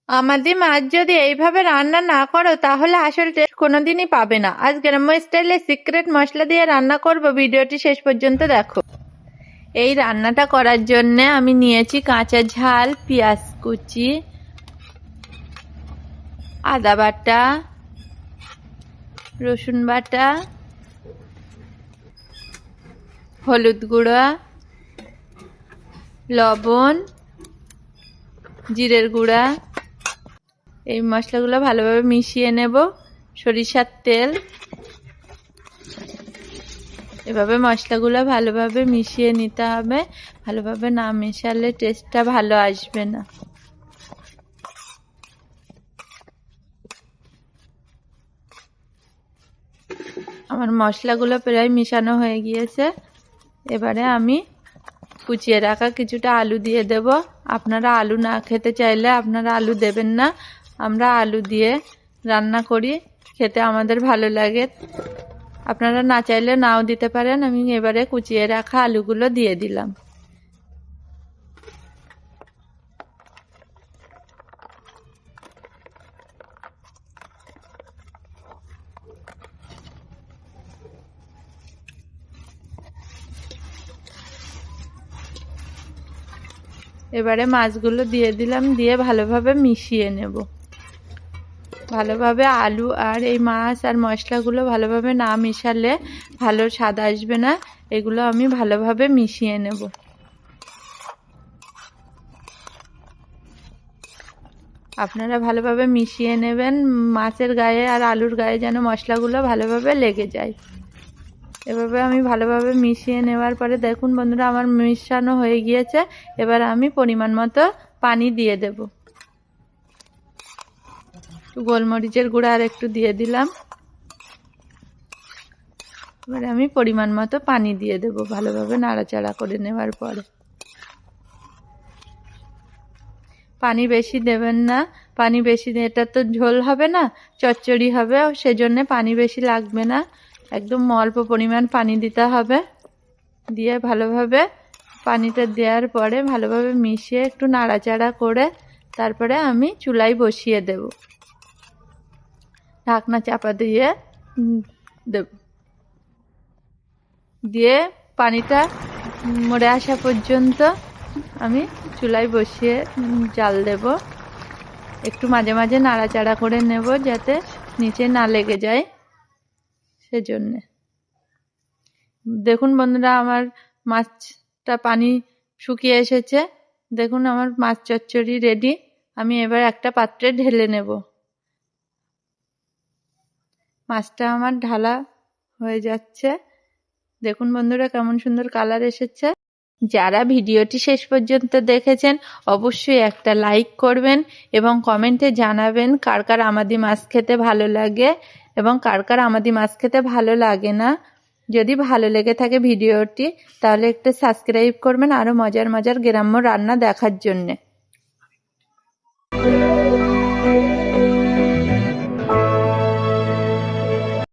আমাদের মাছ যদি এইভাবে রান্না না করো তাহলে আসল টেস্ট কোনোদিনই পাবে না। আজ গ্রাম্য স্টাইলে সিক্রেট মশলা দিয়ে রান্না করব, ভিডিওটি শেষ পর্যন্ত দেখো। এই রান্নাটা করার জন্য আমি নিয়েছি কাঁচা ঝাল, পেঁয়াজ কুচি, আদা বাটা, রসুন বাটা, হলুদ গুঁড়া, লবণ, জিরের গুঁড়া। এই মশলাগুলো ভালোভাবে মিশিয়ে নেব। সরিষার তেল। এভাবে মশলাগুলো ভালোভাবে মিশিয়ে নিতে হবে। ভালোভাবে না মেশালে টেস্টটা ভালো আসবে না। আমার মশলাগুলো প্রায় মিশানো হয়ে গিয়েছে। এবারে আমি কুচিয়ে রাখা কিছুটা আলু দিয়ে দেব। আপনারা আলু না খেতে চাইলে আপনারা আলু দেবেন না। আমরা আলু দিয়ে রান্না করি, খেতে আমাদের ভালো লাগে। আপনারা না চাইলে নাও দিতে পারেন। আমি এবারে কুচিয়ে রাখা আলুগুলো দিয়ে দিলাম। এবারে মাছগুলো দিয়ে দিলাম, দিয়ে ভালোভাবে মিশিয়ে নেব। ভালোভাবে আলু আর এই মাছ আর মশলাগুলো ভালোভাবে না মিশালে ভালো স্বাদ আসবে না। এগুলো আমি ভালোভাবে মিশিয়ে নেব। আপনারা ভালোভাবে মিশিয়ে নেবেন, মাছের গায়ে আর আলুর গায়ে যেন মশলাগুলো ভালোভাবে লেগে যায়। এভাবে আমি ভালোভাবে মিশিয়ে নেওয়ার পরে দেখুন বন্ধুরা, আমার মিশানো হয়ে গিয়েছে। এবার আমি পরিমাণ মতো পানি দিয়ে দেব। গোলমরিচের গুঁড়া আর একটু দিয়ে দিলাম। এবারে আমি পরিমাণ মতো পানি দিয়ে দেব, ভালোভাবে নাড়াচাড়া করে নেওয়ার পরে। পানি বেশি দেবেন না। পানি বেশি এটা তো ঝোল হবে না, চচ্চড়ি হবে, সেজন্য পানি বেশি লাগবে না। একদম অল্প পরিমাণ পানি দিতে হবে। দিয়ে ভালোভাবে পানিটা দেওয়ার পরে ভালোভাবে মিশিয়ে একটু নাড়াচাড়া করে তারপরে আমি চুলায় বসিয়ে দেব। ঢাকনা চাপা দিয়ে দেব। দিয়ে পানিটা মরে আসা পর্যন্ত আমি চুলায় বসিয়ে জাল দেব। একটু মাঝে মাঝে নাড়াচাড়া করে নেব যাতে নিচে না লেগে যায়, সেজন্যে। দেখুন বন্ধুরা, আমার মাছটা পানি শুকিয়ে এসেছে। দেখুন আমার মাছ চচ্চড়ি রেডি। আমি এবার একটা পাত্রে ঢেলে নেব। মাছটা আমার ঢালা হয়ে যাচ্ছে। দেখুন বন্ধুরা কেমন সুন্দর কালার এসেছে। যারা ভিডিওটি শেষ পর্যন্ত দেখেছেন অবশ্যই একটা লাইক করবেন এবং কমেন্টে জানাবেন কার কার আমাদি মাছ খেতে ভালো লাগে এবং কার কার আমাদি মাছ খেতে ভালো লাগে না। যদি ভালো লেগে থাকে ভিডিওটি তাহলে একটা সাবস্ক্রাইব করবেন আরো মজার মজার গ্রাম্য রান্না দেখার জন্যে।